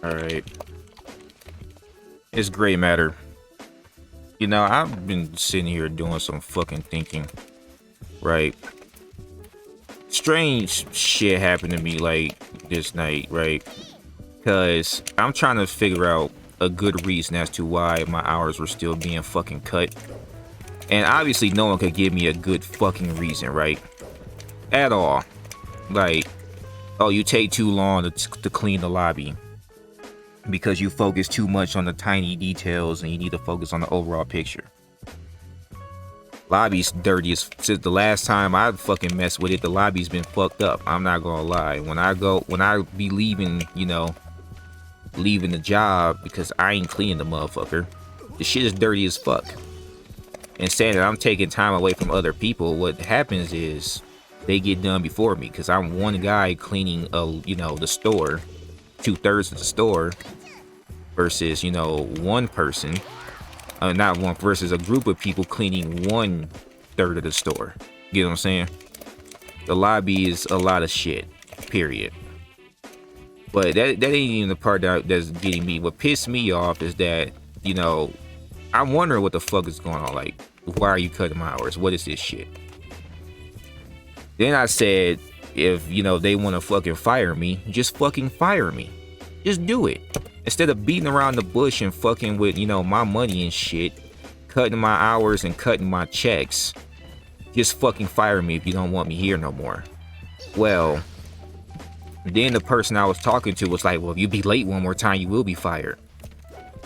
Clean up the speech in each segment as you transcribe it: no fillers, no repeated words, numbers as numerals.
Alright. It's gray matter. You know, I've been sitting here doing some fucking thinking. Right. Strange shit happened to me like this night, right? Because I'm trying to figure out a good reason as to why my hours were still being fucking cut. And obviously no one could give me a good fucking reason, right? At all. Like, oh, you take too long to clean the lobby because you focus too much on the tiny details and you need to focus on the overall picture. Lobby's dirty as since the last time I fucking messed with it. The lobby's been fucked up. I'm not gonna lie. When I be leaving, leaving the job because I ain't cleaning the motherfucker. The shit is dirty as fuck. And saying that I'm taking time away from other people, what happens is they get done before me because I'm one guy cleaning the store, 2/3 of the store, versus one person. Not one versus a group of people cleaning 1/3 of the store. You know what I'm saying? The lobby is a lot of shit. Period. But that ain't even the part that's getting me. What pissed me off is that I'm wondering what the fuck is going on. Like, why are you cutting my hours? What is this shit? Then I said, if they want to fucking fire me, just fucking fire me. Just do it. Instead of beating around the bush and fucking with, my money and shit, cutting my hours and cutting my checks, just fucking fire me if you don't want me here no more. Well, then the person I was talking to was like, well, if you be late one more time, you will be fired.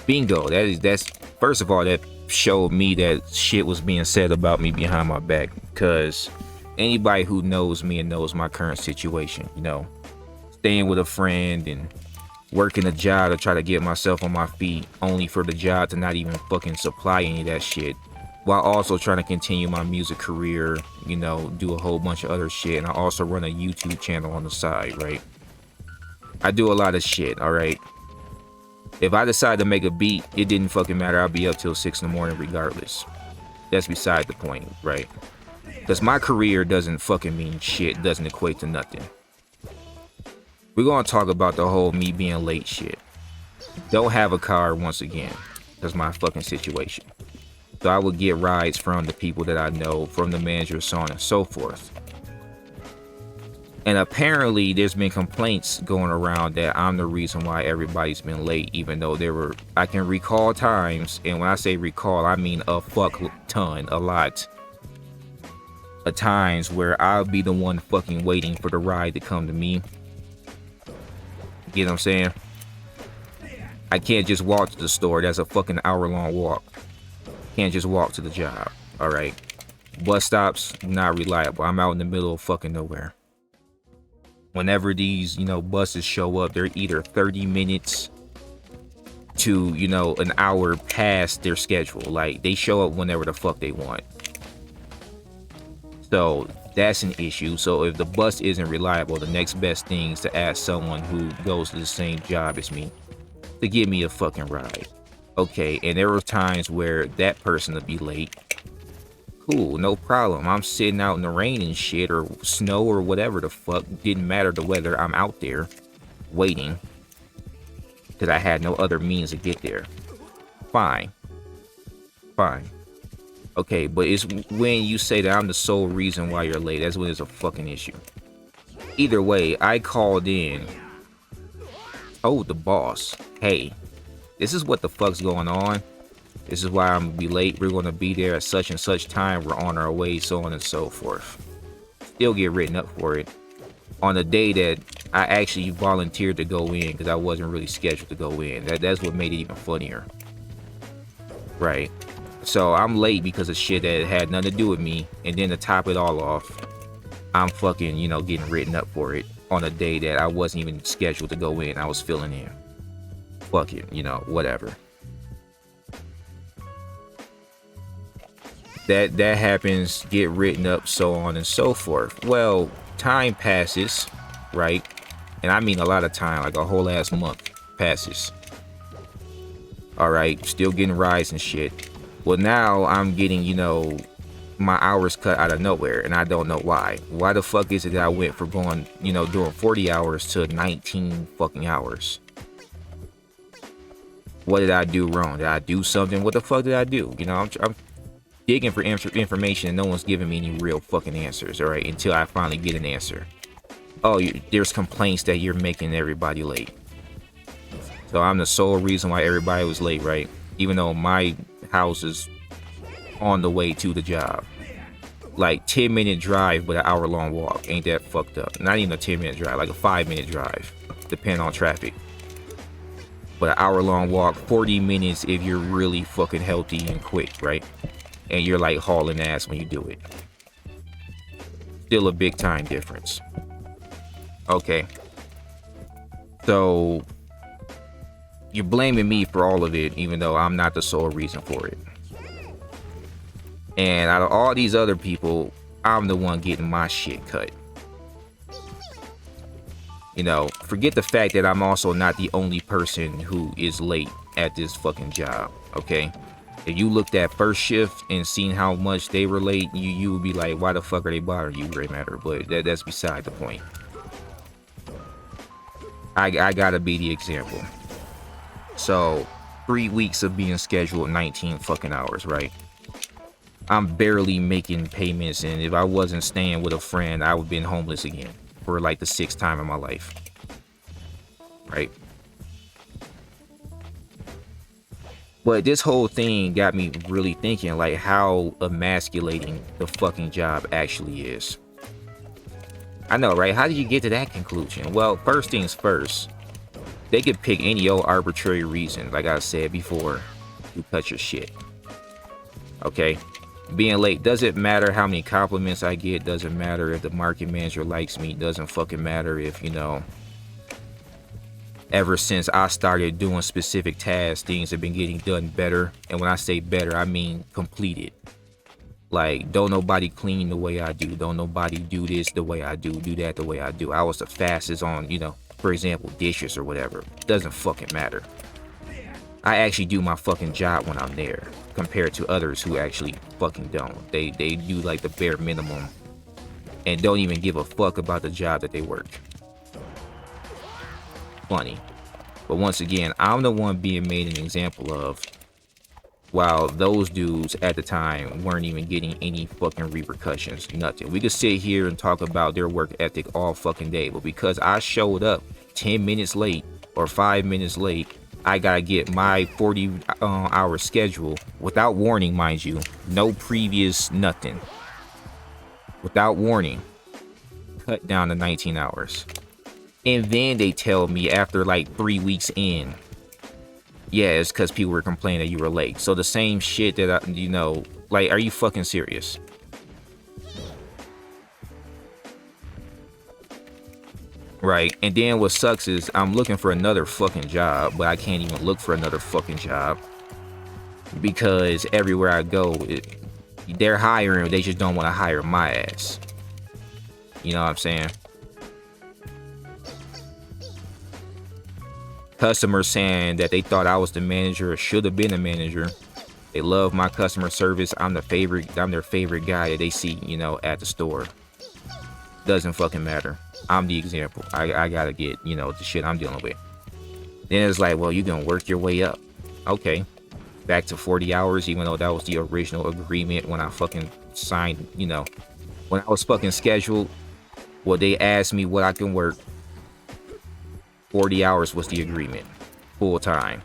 Bingo. That's first of all, that showed me that shit was being said about me behind my back. Because anybody who knows me and knows my current situation, staying with a friend and working a job to try to get myself on my feet, only for the job to not even fucking supply any of that shit, while also trying to continue my music career, do a whole bunch of other shit. And I also run a YouTube channel on the side, right? I do a lot of shit, all right? If I decide to make a beat, it didn't fucking matter. I'll be up till 6 in the morning regardless. That's beside the point, right? Because my career doesn't fucking mean shit, doesn't equate to nothing. We're going to talk about the whole me being late shit. Don't have a car once again. That's my fucking situation. So I would get rides from the people that I know, from the manager, so on and so forth. And apparently there's been complaints going around that I'm the reason why everybody's been late, even though I can recall times, and when I say recall, I mean a fuck ton, a lot of times where I'll be the one fucking waiting for the ride to come to me. You know what I'm saying? I can't just walk to the store. That's a fucking hour-long walk. Can't just walk to the job. Alright. Bus stops, not reliable. I'm out in the middle of fucking nowhere. Whenever these, buses show up, they're either 30 minutes to, an hour past their schedule. Like, they show up whenever the fuck they want. So that's an issue. So if the bus isn't reliable, the next best thing is to ask someone who goes to the same job as me to give me a fucking ride. Okay, and there were times where that person would be late. Cool, no problem. I'm sitting out in the rain and shit, or snow, or whatever the fuck. Didn't matter the weather. I'm out there waiting because I had no other means to get there. Fine. Okay, but it's when you say that I'm the sole reason why you're late. That's when it's a fucking issue. Either way, I called in, told the boss, hey, this is what the fuck's going on. This is why I'm gonna be late. We're gonna be there at such and such time. We're on our way, so on and so forth. Still get written up for it on the day that I actually volunteered to go in because I wasn't really scheduled to go in. That's what made it even funnier. Right. So I'm late because of shit that had nothing to do with me, and then to top it all off, I'm fucking, getting written up for it on a day that I wasn't even scheduled to go in. I was filling in. Fuck it, whatever. That happens, get written up, so on and so forth. Well, time passes, right? And I mean a lot of time, like a whole ass month passes. Alright, still getting rides and shit. Well, now I'm getting, my hours cut out of nowhere, and I don't know why. Why the fuck is it that I went from going, doing 40 hours to 19 fucking hours? What did I do wrong? Did I do something? What the fuck did I do? You know, I'm digging for information and no one's giving me any real fucking answers, all right, until I finally get an answer. Oh, there's complaints that you're making everybody late. So I'm the sole reason why everybody was late, right? Even though my house is on the way to the job. Like 10-minute drive, but an hour-long walk. Ain't that fucked up? Not even a 10-minute drive, like a 5-minute drive, depending on traffic. But an hour-long walk, 40 minutes if you're really fucking healthy and quick, right? And you're like hauling ass when you do it. Still a big time difference. Okay. So you're blaming me for all of it, even though I'm not the sole reason for it. And out of all these other people, I'm the one getting my shit cut. You know, forget the fact that I'm also not the only person who is late at this fucking job, okay? If you looked at first shift and seen how much they were late, you would be like, why the fuck are they bothering you, Gray Matter? But that's beside the point. I gotta be the example. So, 3 weeks of being scheduled 19 fucking hours, right? I'm barely making payments, and if I wasn't staying with a friend, I would have been homeless again for like the 6th time in my life. Right? But this whole thing got me really thinking, like, how emasculating the fucking job actually is. I know, right? How did you get to that conclusion? Well, first things first, they could pick any old arbitrary reason, like I said before, to cut your shit. Okay? Being late doesn't matter how many compliments I get, doesn't matter if the market manager likes me, doesn't fucking matter if, you know, ever since I started doing specific tasks, things have been getting done better. And when I say better, I mean completed. Like, don't nobody clean the way I do. Don't nobody do this the way I do that the way I do. I was the fastest on, you know, for example, dishes or whatever. Doesn't fucking matter. I actually do my fucking job when I'm there, compared to others who actually fucking don't. They do like the bare minimum and don't even give a fuck about the job that they work. Funny. But once again, I'm the one being made an example of, while those dudes at the time weren't even getting any fucking repercussions. Nothing. We could sit here and talk about their work ethic all fucking day, but because I showed up 10 minutes late or 5 minutes late, I gotta get my 40-hour schedule without warning, mind you. No previous nothing. Without warning. Cut down to 19 hours. And then they tell me after like 3 weeks in, yeah, it's because people were complaining that you were late. So the same shit that, you know, like, are you fucking serious? Right? And then what sucks is I'm looking for another fucking job, but I can't even look for another fucking job because everywhere I go, they're hiring, they just don't want to hire my ass. You know what I'm saying? Customers saying that they thought I was the manager or should have been a manager. They love my customer service. I'm their favorite guy that they see, you know, at the store. Doesn't fucking matter. I'm the example. I gotta get, you know, the shit I'm dealing with. Then it's like, well, you're gonna work your way up. Okay. Back to 40 hours, even though that was the original agreement when I fucking signed, you know, when I was fucking scheduled. Well, they asked me what I can work. 40 hours was the agreement. Full time.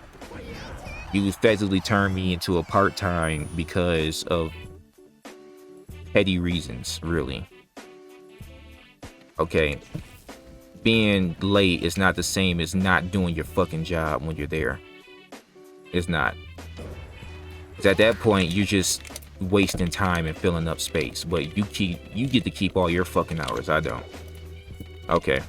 You effectively turned me into a part-time because of petty reasons, really. Okay. Being late is not the same as not doing your fucking job when you're there. It's not. 'Cause at that point, you're just wasting time and filling up space. But you get to keep all your fucking hours. I don't. Okay.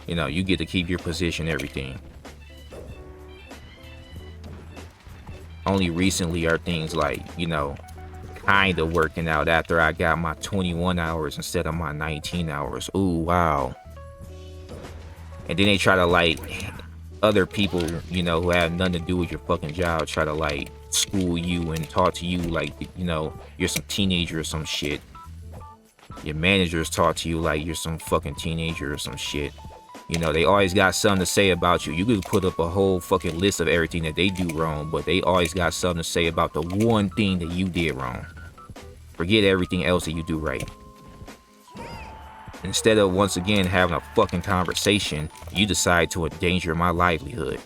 You know, you get to keep your position, everything. Only recently are things like, you know, kind of working out after I got my 21 hours instead of my 19 hours. Ooh, wow. And then they try to, like, other people, you know, who have nothing to do with your fucking job, try to, like, school you and talk to you like, you know, you're some teenager or some shit. Your managers talk to you like you're some fucking teenager or some shit. You know, they always got something to say about you. You could put up a whole fucking list of everything that they do wrong, but they always got something to say about the one thing that you did wrong. Forget everything else that you do right. Instead of once again having a fucking conversation, you decide to endanger my livelihood.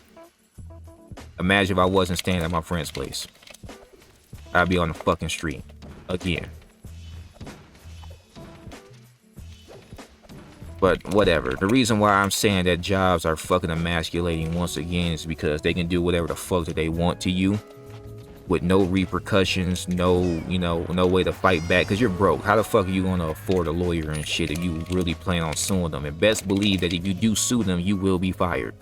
Imagine if I wasn't staying at my friend's place. I'd be on the fucking street. Again. But whatever. The reason why I'm saying that jobs are fucking emasculating once again is because they can do whatever the fuck that they want to you with no repercussions, no way to fight back, because you're broke. How the fuck are you gonna afford a lawyer and shit if you really plan on suing them? And best believe that if you do sue them, you will be fired.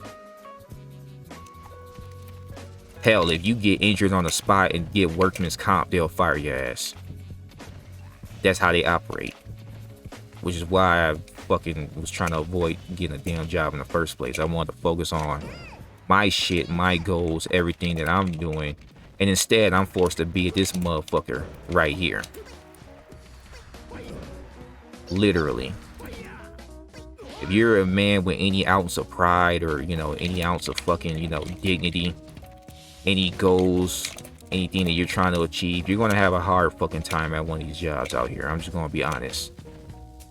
Hell, if you get injured on the spot and get workman's comp, they'll fire your ass. That's how they operate. Which is why I fucking was trying to avoid getting a damn job in the first place. I wanted to focus on my shit, my goals, everything that I'm doing. And instead, I'm forced to be at this motherfucker right here. Literally. If you're a man with any ounce of pride or, any ounce of fucking, dignity, any goals, anything that you're trying to achieve, you're going to have a hard fucking time at one of these jobs out here. I'm just going to be honest.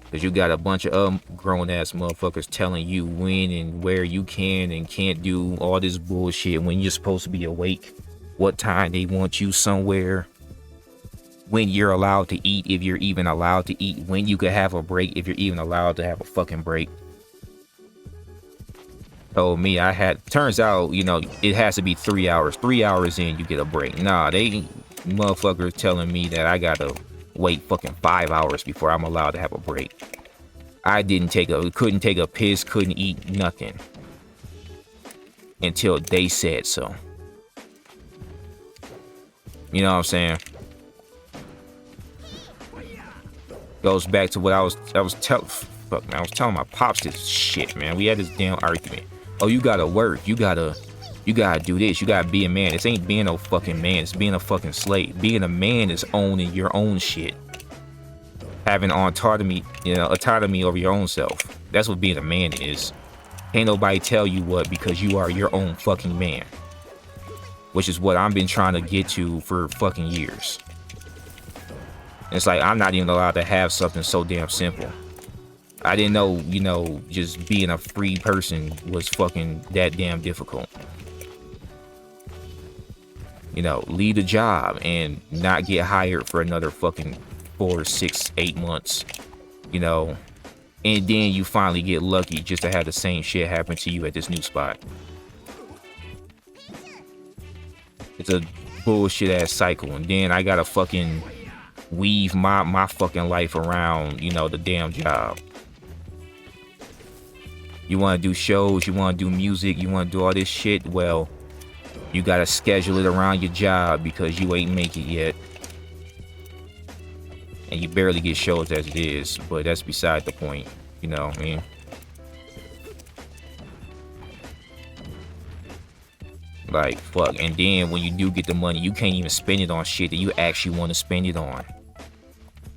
Because you got a bunch of grown-ass motherfuckers telling you when and where you can and can't do all this bullshit when you're supposed to be awake. What time they want you somewhere. When you're allowed to eat, if you're even allowed to eat. When you could have a break, if you're even allowed to have a fucking break. Told me turns out, it has to be 3 hours. 3 hours in, you get a break. Nah, they motherfuckers telling me that I gotta wait fucking 5 hours before I'm allowed to have a break. I couldn't take a piss, couldn't eat nothing. Until they said so. You know what I'm saying? Goes back to what I was telling my pops this shit, man. We had this damn argument. Oh, you gotta work. You gotta do this. You gotta be a man. This ain't being no fucking man. It's being a fucking slave. Being a man is owning your own shit. Having autonomy over your own self. That's what being a man is. Ain't nobody tell you what, because you are your own fucking man. Which is what I've been trying to get to for fucking years. It's like I'm not even allowed to have something so damn simple. I didn't know, just being a free person was fucking that damn difficult. Leave a job and not get hired for another fucking 4, 6, 8 months. And then you finally get lucky just to have the same shit happen to you at this new spot. It's a bullshit ass cycle. And then I gotta fucking weave my fucking life around, the damn job. You want to do shows, you want to do music, you want to do all this shit. Well, you gotta schedule it around your job because you ain't make it yet. And you barely get shows as it is, but that's beside the point. You know what I mean? Like, fuck. And then when you do get the money, you can't even spend it on shit that you actually want to spend it on.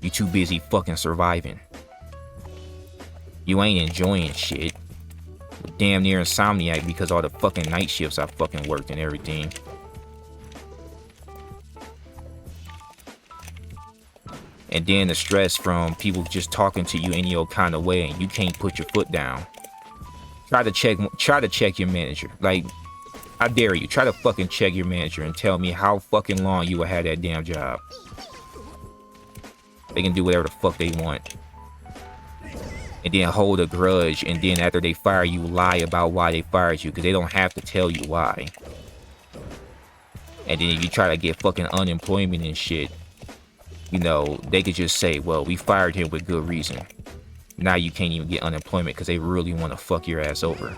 You too busy fucking surviving. You ain't enjoying shit. Damn near insomniac because all the fucking night shifts I fucking worked and everything. And then the stress from people just talking to you any old kind of way and you can't put your foot down. Try to check your manager. Like, I dare you, try to fucking check your manager and tell me how fucking long you will have that damn job. They can do whatever the fuck they want. And then hold a grudge, and then after they fire you, lie about why they fired you, because they don't have to tell you why. And then if you try to get fucking unemployment and shit, they could just say, well, we fired him with good reason. Now you can't even get unemployment because they really want to fuck your ass over.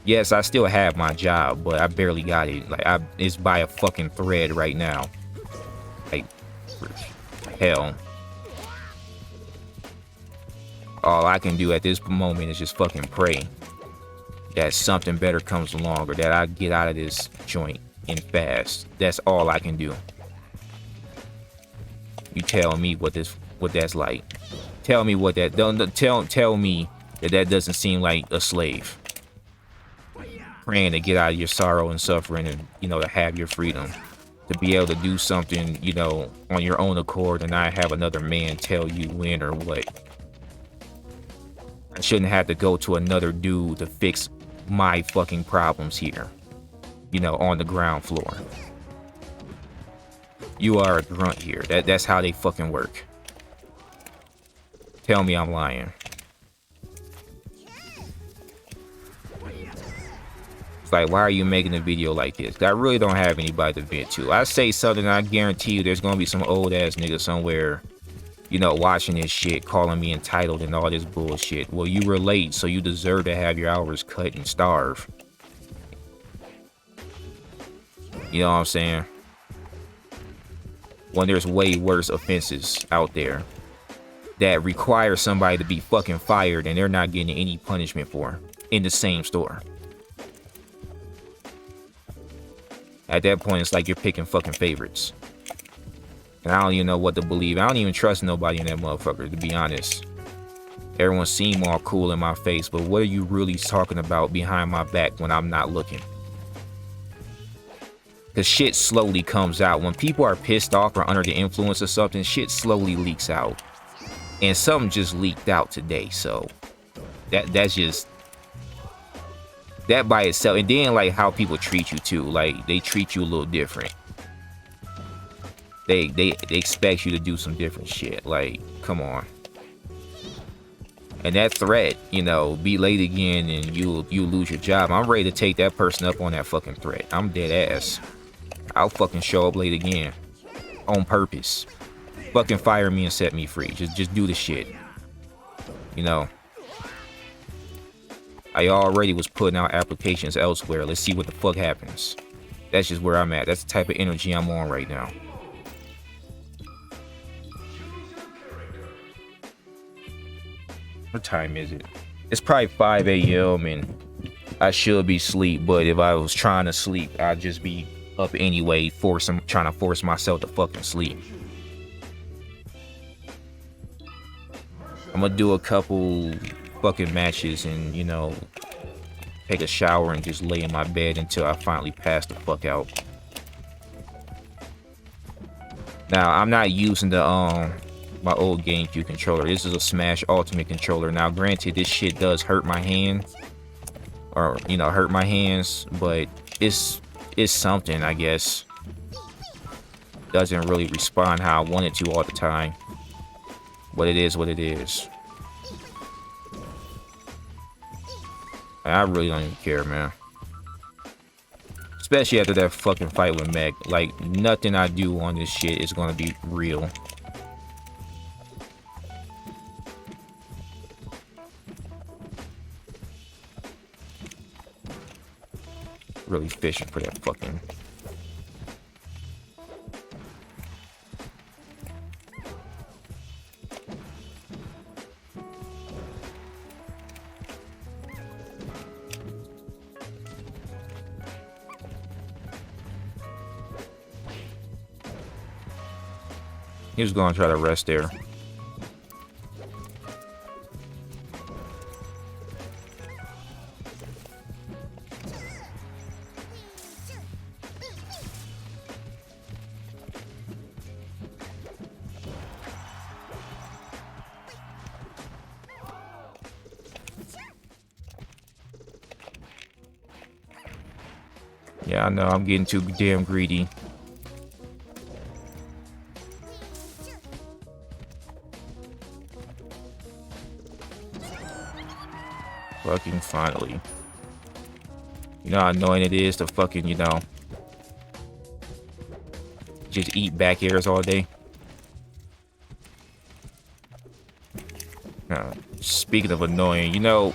Yes, I still have my job, but I barely got it. Like, it's by a fucking thread right now. Like, hell. All I can do at this moment is just fucking pray that something better comes along or that I get out of this joint and fast. That's all I can do. You tell me what that's like. Tell me what that. Tell me That doesn't seem like a slave. Praying to get out of your sorrow and suffering and, you know, to have your freedom. To be able to do something, you know, on your own accord and not have another man tell you when or what. I shouldn't have to go to another dude to fix my fucking problems here. You know, on the ground floor. You are a grunt here. That's how they fucking work. Tell me I'm lying. It's like, why are you making a video like this? I really don't have anybody to vent to. I say something, I guarantee you there's gonna be some old ass nigga somewhere, you know, watching this shit, calling me entitled and all this bullshit. Well, you were late, so you deserve to have your hours cut and starve. You know what I'm saying? When there's way worse offenses out there that require somebody to be fucking fired and they're not getting any punishment for in the same store. At that point, it's like you're picking fucking favorites. And I don't even know what to believe. I don't even trust nobody in that motherfucker, to be honest. Everyone seem all cool in my face, but what are you really talking about behind my back when I'm not looking? Because shit slowly comes out. When people are pissed off or under the influence of something, shit slowly leaks out. And something just leaked out today, so that's just... that by itself. And then like how people treat you too, like they treat you a little different. They expect you to do some different shit. Like, come on. And that threat, you know, be late again and you lose your job. I'm ready to take that person up on that fucking threat. I'm dead ass. I'll fucking show up late again on purpose. Fucking fire me and set me free. Just do the shit. You know. I already was putting out applications elsewhere. Let's see what the fuck happens. That's just where I'm at. That's the type of energy I'm on right now. What time is it? It's probably 5 a.m. and I should be asleep, but if I was trying to sleep, I'd just be up anyway, trying to force myself to fucking sleep. I'm gonna do a couple fucking matches and, you know, take a shower and just lay in my bed until I finally pass the fuck out. Now, I'm not using the my old GameCube controller. This is a Smash Ultimate controller. Now, granted, this shit does hurt my hand, or, you know, hurt my hands, but it's something, I guess. Doesn't really respond how I want it to all the time, but it is what it is. I really don't even care, man. Especially after that fucking fight with Meg. Like, nothing I do on this shit is gonna be real. Really fishing for that fucking... He was gonna try to rest there. Yeah, I know, I'm getting too damn greedy. Fucking finally. You know how annoying it is to fucking, you know, just eat back airs all day? Speaking of annoying, you know,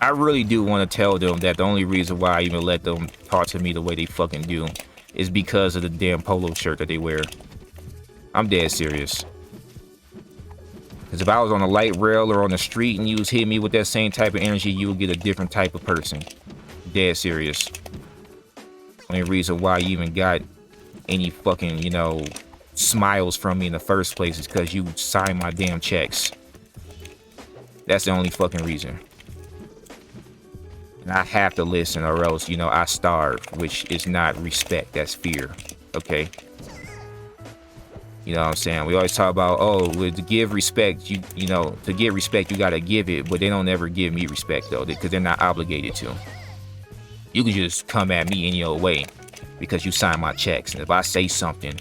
I really do want to tell them that the only reason why I even let them talk to me the way they fucking do is because of the damn polo shirt that they wear. I'm dead serious. Because if I was on a light rail or on the street and you was hitting me with that same type of energy, you would get a different type of person. Dead serious. Only reason why you even got any fucking, you know, smiles from me in the first place is because you signed my damn checks. That's the only fucking reason. And I have to listen or else, you know, I starve, which is not respect. That's fear. Okay. You know what I'm saying? We always talk about, oh, to give respect, you know, to get respect, you got to give it. But they don't ever give me respect, though, because they're not obligated to. You can just come at me any old way because you sign my checks. And if I say something,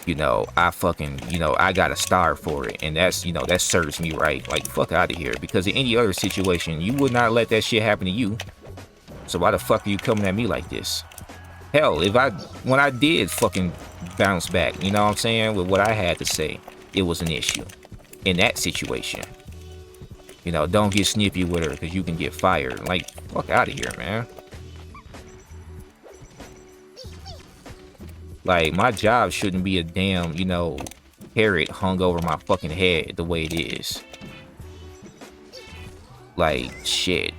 you know, I fucking, you know, I got to starve for it. And that's, you know, that serves me right. Like, fuck out of here. Because in any other situation, you would not let that shit happen to you. So why the fuck are you coming at me like this? Hell, when I did fucking bounce back, you know what I'm saying, with what I had to say, it was an issue in that situation. You know, don't get snippy with her because you can get fired. Like, fuck out of here, man. Like, my job shouldn't be a damn, you know, parrot hung over my fucking head the way it is. Like, shit.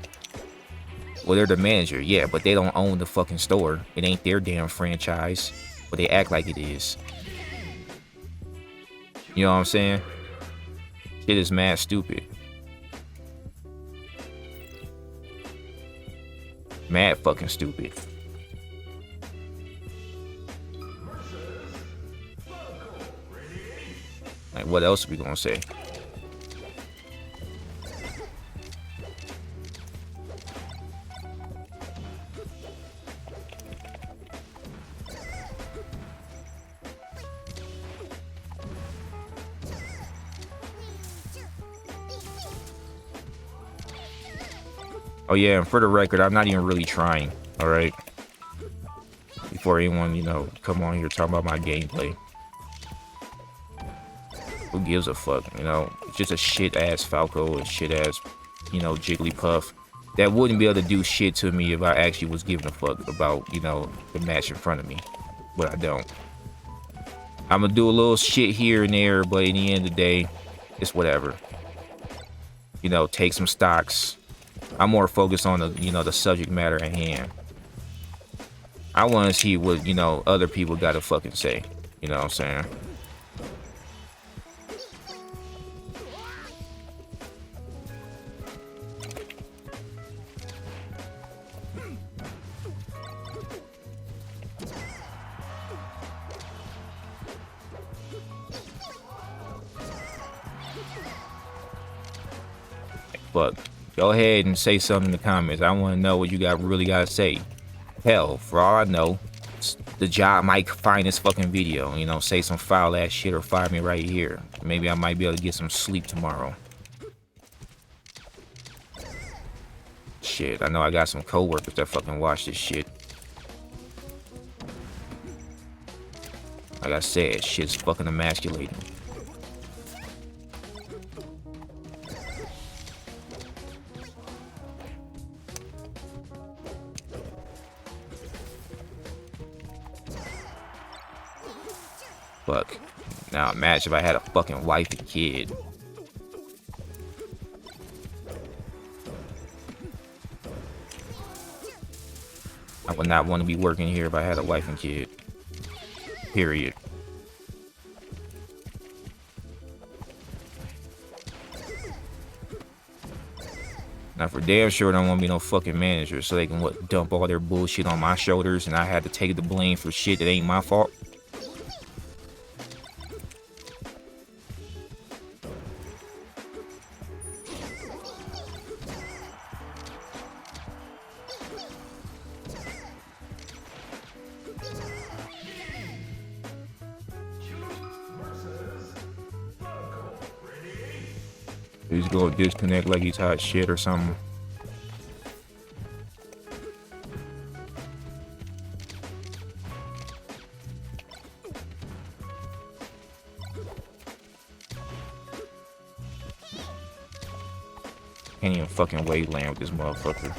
Well, they're the manager, yeah, but they don't own the fucking store. It ain't their damn franchise, but they act like it is. You know what I'm saying? Shit is mad stupid. Mad fucking stupid. Like, what else are we gonna say? Oh yeah, and for the record, I'm not even really trying, alright? Before anyone, you know, come on here talking about my gameplay. Who gives a fuck, you know? It's just a shit-ass Falco and shit-ass, you know, Jigglypuff. That wouldn't be able to do shit to me if I actually was giving a fuck about, you know, the match in front of me. But I don't. I'm gonna do a little shit here and there, but in the end of the day, it's whatever. You know, take some stocks. I'm more focused on the, you know, the subject matter at hand. I want to see what, you know, other people got to fucking say. You know what I'm saying? But go ahead and say something in the comments. I want to know what you really got to say. Hell, for all I know, the job might find this fucking video, you know, say some foul ass shit or fire me right here. Maybe I might be able to get some sleep tomorrow. Shit, I know I got some coworkers that fucking watch this shit. Like I said, shit's fucking emasculating. Fuck. Now imagine if I had a fucking wife and kid. I would not want to be working here if I had a wife and kid. Period. Now for damn sure I don't want to be no fucking manager so they can what, dump all their bullshit on my shoulders and I had to take the blame for shit that ain't my fault. He's gonna disconnect like he's hot shit or something. Can't even fucking wait land with this motherfucker.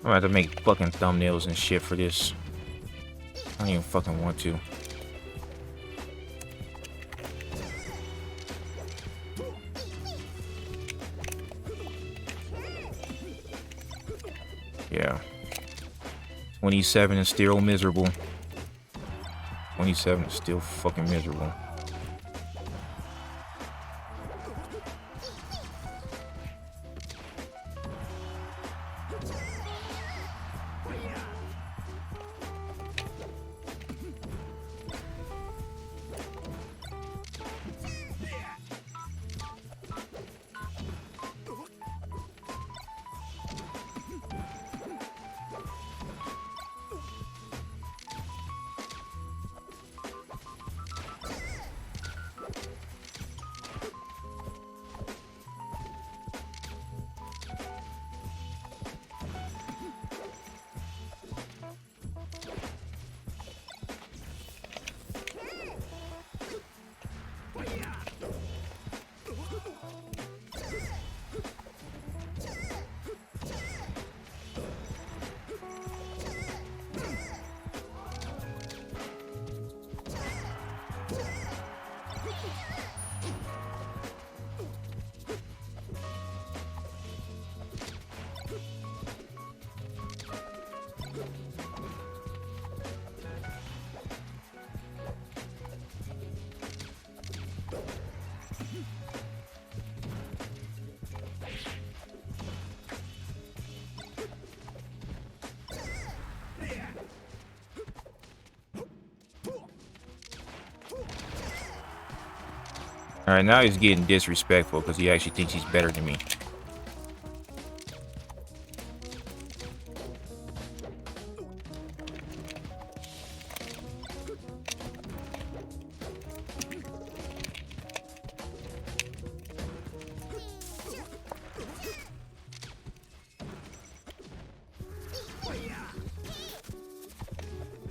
I'm about to make fucking thumbnails and shit for this. I don't even fucking want to. Yeah. 27 is still miserable. 27 is still fucking miserable. Alright, now he's getting disrespectful because he actually thinks he's better than me.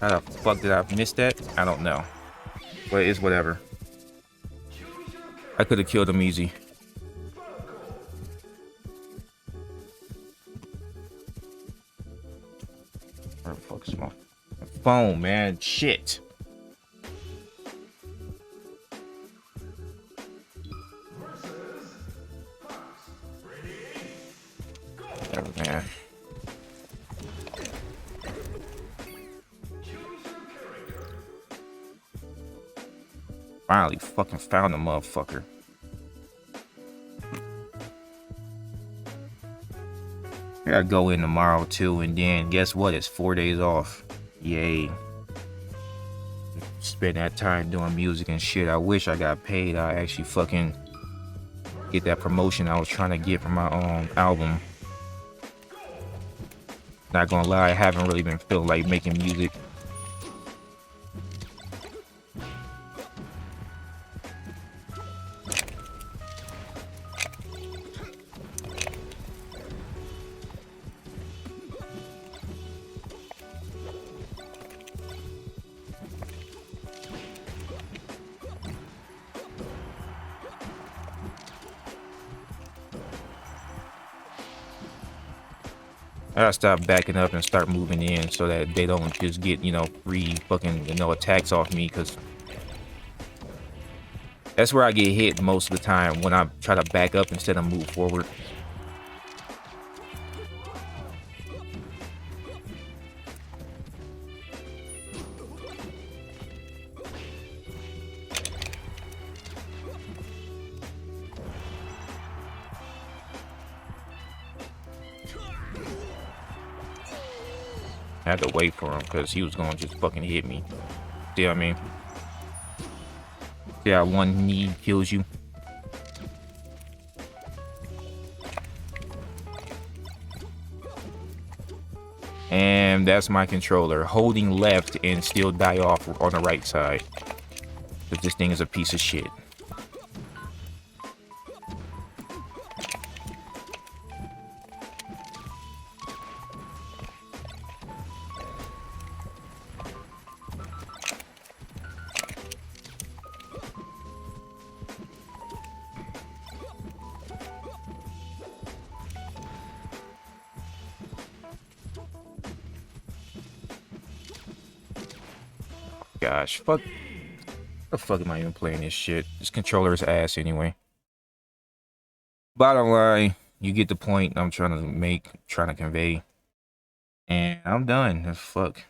How the fuck did I miss that? I don't know. But it's whatever. I could have killed him easy. Where the fuck is my phone, man? Shit. Whatever, man. Finally fucking found the motherfucker. I gotta go in tomorrow too, and then guess what? It's 4 days off. Yay. Spend that time doing music and shit. I wish I got paid. I actually fucking get that promotion I was trying to get for my album. Not gonna lie, I haven't really been feeling like making music. I gotta stop backing up and start moving in so that they don't just get, you know, free fucking, you know, attacks off me, because that's where I get hit most of the time, when I try to back up instead of move forward. I had to wait for him because he was gonna just fucking hit me. See what I mean? See how one knee kills you? And that's my controller. Holding left and still die off on the right side. But this thing is a piece of shit. Gosh, fuck. The fuck am I even playing this shit? This controller is ass anyway. Bottom line, you get the point I'm trying to make, trying to convey. And I'm done. Fuck.